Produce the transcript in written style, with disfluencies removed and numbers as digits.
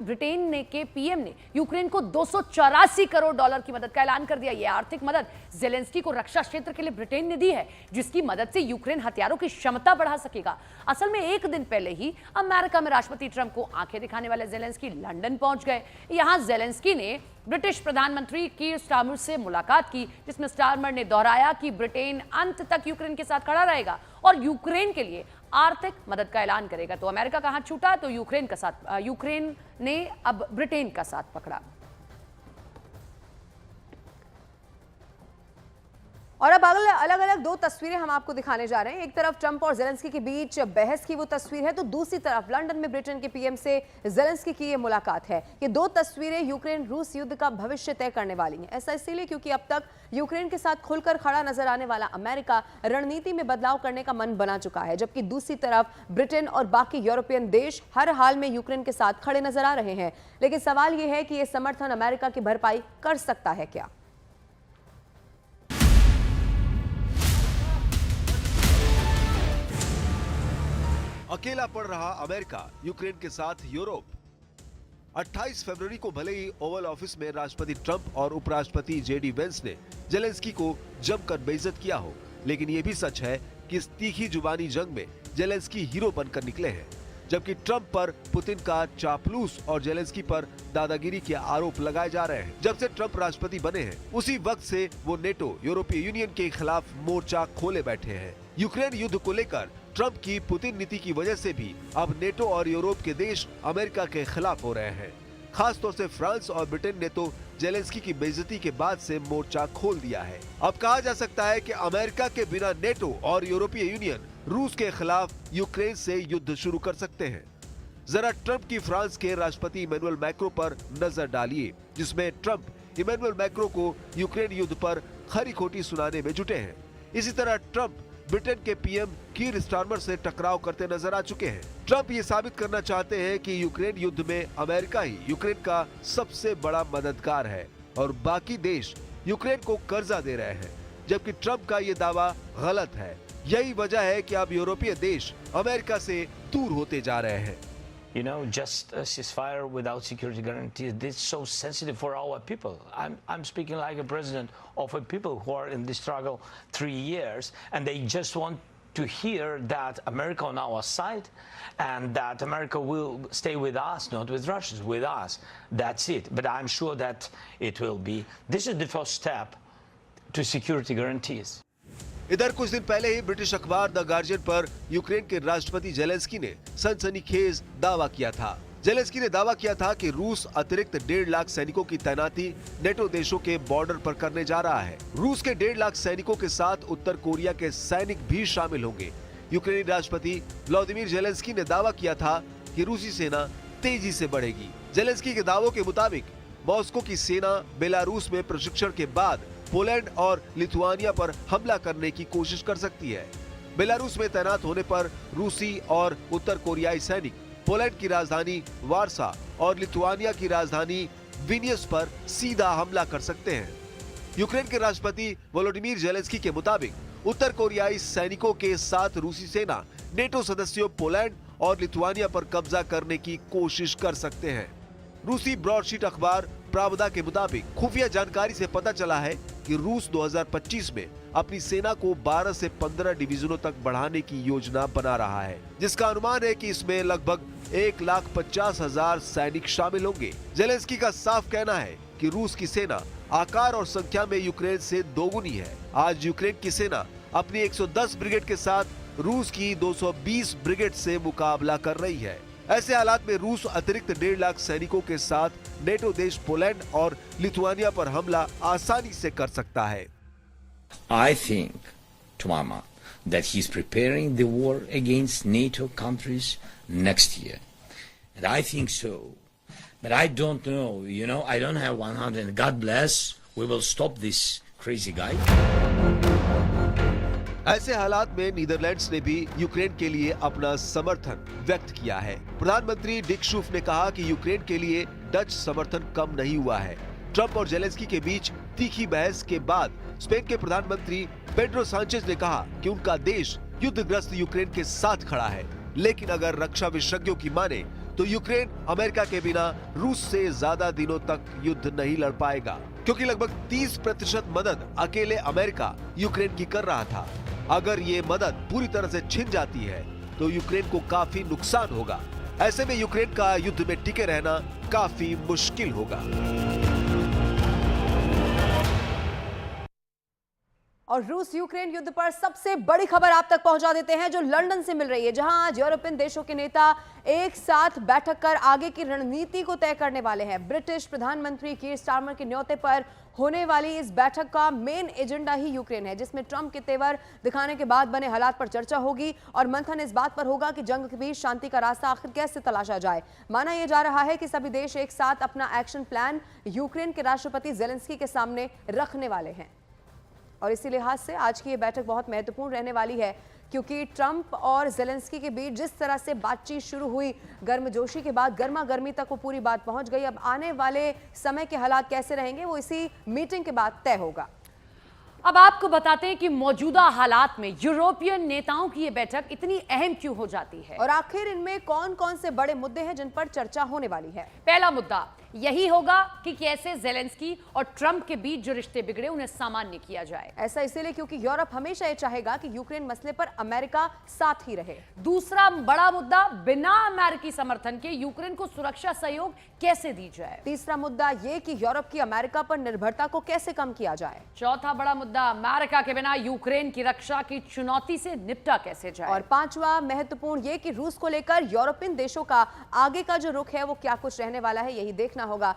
Britain ने के PM ने यूक्रेन को 284 करोड़ डॉलर की मदद का ऐलान कर दिया। यह आर्थिक मदद जेलेंस्की को रक्षा क्षेत्र के लिए ब्रिटेन ने दी है, जिसकी मदद से यूक्रेन हथियारों की क्षमता बढ़ा सकेगा। असल में एक दिन पहले ही अमेरिका में राष्ट्रपति ट्रंप को आंखें दिखाने वाले जेलेंस्की लंदन पहुंच गए। यहां जेलेंस्की ने ब्रिटिश प्रधानमंत्री कीर स्टारमर से मुलाकात की, जिसमें स्टारमर ने दोहराया कि ब्रिटेन अंत तक यूक्रेन के साथ खड़ा रहेगा और यूक्रेन के लिए आर्थिक मदद का ऐलान करेगा। तो अमेरिका का हाथ छूटा तो यूक्रेन ने अब ब्रिटेन का साथ पकड़ा। और अब अलग अलग दो तस्वीरें हम आपको दिखाने जा रहे हैं। एक तरफ ट्रंप और जेलेंस्की के बीच बहस की वो तस्वीर है, तो दूसरी तरफ लंदन में ब्रिटेन के पीएम से जेलेंस्की की ये मुलाकात है। ये दो तस्वीरें यूक्रेन रूस युद्ध का भविष्य तय करने वाली हैं। ऐसा इसलिए क्योंकि अब तक यूक्रेन के साथ खुलकर खड़ा नजर आने वाला अमेरिका रणनीति में बदलाव करने का मन बना चुका है, जबकि दूसरी तरफ ब्रिटेन और बाकी यूरोपियन देश हर हाल में यूक्रेन के साथ खड़े नजर आ रहे हैं। लेकिन सवाल यह है कि यह समर्थन अमेरिका की भरपाई कर सकता है क्या? अकेला पड़ रहा अमेरिका यूक्रेन के साथ यूरोप। 28 फरवरी को भले ही ओवल ऑफिस में राष्ट्रपति ट्रंप और उपराष्ट्रपति जेडी वेंस ने जेलेंस्की को जमकर बेइज्जत किया हो, लेकिन यह भी सच है कि इस तीखी जुबानी जंग में जेलेंस्की हीरो बनकर निकले हैं। जबकि ट्रंप पर पुतिन का चापलूस और जेलेंस्की पर दादागिरी के आरोप लगाए जा रहे हैं। जब से ट्रंप राष्ट्रपति बने हैं, उसी वक्त से वो नेटो यूरोपीय यूनियन के खिलाफ मोर्चा खोले बैठे हैं। यूक्रेन युद्ध को लेकर ट्रंप की पुतिन नीति की वजह से भी अब नेटो और यूरोप के देश अमेरिका के खिलाफ हो रहे हैं। खास तौर से फ्रांस और ब्रिटेन ने तो जेलेंस्की की बेइज्जती के बाद से मोर्चा खोल दिया है। अब कहा जा सकता है कि अमेरिका के बिना नेटो और यूरोपीय यूनियन रूस के खिलाफ यूक्रेन से युद्ध शुरू कर सकते हैं। जरा ट्रंप की फ्रांस के राष्ट्रपति इमैनुअल मैक्रो पर नजर डालिए, जिसमें ट्रंप इमैनुअल मैक्रो को यूक्रेन युद्ध पर खरी खोटी सुनाने में जुटे हैं। इसी तरह ट्रंप ब्रिटेन के पीएम कीर स्टारमर से टकराव करते नजर आ चुके हैं। ट्रंप ये साबित करना चाहते हैं कि यूक्रेन युद्ध में अमेरिका ही यूक्रेन का सबसे बड़ा मददगार है और बाकी देश यूक्रेन को कर्जा दे रहे हैं, जबकि ट्रंप का ये दावा गलत है। यही वजह है कि अब यूरोपीय देश अमेरिका से दूर होते जा रहे हैं। You know, just a ceasefire without security guarantees, this is so sensitive for our people. I'm speaking like a president of a people who are in this struggle 3 years, and they just want to hear that America on our side and that America will stay with us, not with Russia, with us. That's it. But I'm sure that it will be. This is the first step to security guarantees. इधर कुछ दिन पहले ही British अखबार the guardian पर Ukraine के राष्ट्रपति Zelensky ने सनसनीखेज दावा किया था। जेलेंस्की ने दावा किया था कि रूस अतिरिक्त 1.5 लाख सैनिकों की तैनाती नेटो देशों के बॉर्डर पर करने जा रहा है। रूस के 1.5 लाख सैनिकों के साथ उत्तर कोरिया के सैनिक भी शामिल होंगे। यूक्रेनी राष्ट्रपति व्लादिमीर जेलेंस्की ने दावा किया था कि रूसी सेना तेजी से बढ़ेगी। जेलेंस्की के दावों के मुताबिक मॉस्को की सेना बेलारूस में प्रशिक्षण के बाद पोलैंड और लिथुआनिया पर हमला करने की कोशिश कर सकती है। बेलारूस में तैनात होने पर रूसी और उत्तर कोरियाई सैनिक पोलैंड की राजधानी वारसा और लिथुआनिया की राजधानी विनियस पर सीधा हमला कर सकते हैं। यूक्रेन के राष्ट्रपति वोलोडिमीर जेलेंस्की के मुताबिक उत्तर कोरियाई सैनिकों के साथ रूसी सेना नेटो सदस्यों पोलैंड और लिथुआनिया पर कब्जा करने की कोशिश कर सकते हैं। रूसी ब्रॉडशीट अखबार प्रावदा के मुताबिक खुफिया जानकारी से पता चला है कि रूस 2025 में अपनी सेना को 12 से 15 डिवीजनों तक बढ़ाने की योजना बना रहा है, जिसका अनुमान है कि इसमें लगभग 1,50,000 सैनिक शामिल होंगे। जेलेंस्की का साफ कहना है कि रूस की सेना आकार और संख्या में यूक्रेन से दोगुनी है। आज यूक्रेन की सेना अपनी 110 ब्रिगेड के साथ रूस की 220 ब्रिगेड से मुकाबला कर रही है। ऐसे हालात में रूस अतिरिक्त 1.5 लाख सैनिकों के साथ नेटो देश पोलैंड और लिथुआनिया पर हमला आसानी से कर सकता है। I think, Tuama, that he's preparing the war against NATO countries next year. And I think so. But I don't know, you know, I don't have 100. God bless, we will stop this crazy guy. ऐसे हालात में Netherlands ने भी Ukraine के लिए अपना समर्थन व्यक्त किया है। प्रधानमंत्री डिक शूफ ने कहा कि यूक्रेन के लिए डच समर्थन कम नहीं हुआ है। ट्रंप और जेलेंस्की के बीच तीखी बहस के बाद स्पेन के प्रधानमंत्री पेड्रो सांचेज ने कहा कि उनका देश युद्धग्रस्त यूक्रेन के साथ खड़ा है, लेकिन अगर रक्षा विशेषज्ञों की माने तो यूक्रेन अमेरिका के बिना रूस से ज्यादा दिनों तक युद्ध नहीं लड़ पाएगा, क्योंकि लगभग 30% मदद अकेले अमेरिका यूक्रेन की कर रहा था। अगर ये मदद पूरी तरह से छिन जाती है तो यूक्रेन को काफी नुकसान होगा। ऐसे में यूक्रेन का युद्ध में टिके रहना काफी मुश्किल होगा। और रूस यूक्रेन युद्ध पर सबसे बड़ी खबर आप तक पहुंचा देते हैं जो लंदन से मिल रही है, जहां आज यूरोपियन देशों के नेता एक साथ बैठक कर आगे की रणनीति को तय करने वाले हैं। ब्रिटिश प्रधानमंत्री कीर स्टारमर के न्योते पर होने वाली इस बैठक का मेन एजेंडा ही यूक्रेन है, जिसमें ट्रंप के तेवर दिखाने के बाद बने हालात पर चर्चा होगी और मंथन इस बात पर होगा कि जंग के बीच शांति का रास्ता आखिर कैसे तलाशा जाए। माना यह जा रहा है कि सभी देश एक साथ अपना एक्शन प्लान यूक्रेन के राष्ट्रपति जेलेंस्की के सामने रखने वाले हैं और इसी लिहाज से आज की ये बैठक बहुत महत्वपूर्ण रहने वाली है, क्योंकि ट्रंप और जेलेंस्की के बीच जिस तरह से बातचीत शुरू हुई, गर्मजोशी के बाद गर्मा गर्मी तक वो पूरी बात पहुंच गई। अब आने वाले समय के हालात कैसे रहेंगे वो इसी मीटिंग के बाद तय होगा। अब आपको बताते हैं कि मौजूदा हालात में यूरोपियन नेताओं की ये बैठक इतनी अहम क्यों हो जाती है और आखिर इनमें कौन कौन से बड़े मुद्दे हैं जिन पर चर्चा होने वाली है। पहला मुद्दा यही होगा कि कैसे जेलेंस्की और ट्रंप के बीच जो रिश्ते बिगड़े उन्हें सामान्य किया जाए। ऐसा इसलिए क्योंकि यूरोप हमेशा ये चाहेगा कि यूक्रेन मसले पर अमेरिका साथ ही रहे। दूसरा बड़ा मुद्दा बिना अमेरिकी समर्थन के यूक्रेन को सुरक्षा सहयोग कैसे दी जाए। तीसरा मुद्दा ये कि यूरोप की अमेरिका पर निर्भरता को कैसे कम किया जाए। चौथा बड़ा मुद्दा अमेरिका के बिना यूक्रेन की रक्षा की चुनौती से निपटा कैसे जाए। और पांचवा महत्वपूर्ण ये कि रूस को लेकर यूरोपियन देशों का आगे का जो रुख है वो क्या कुछ रहने वाला है, यही देखना होगा।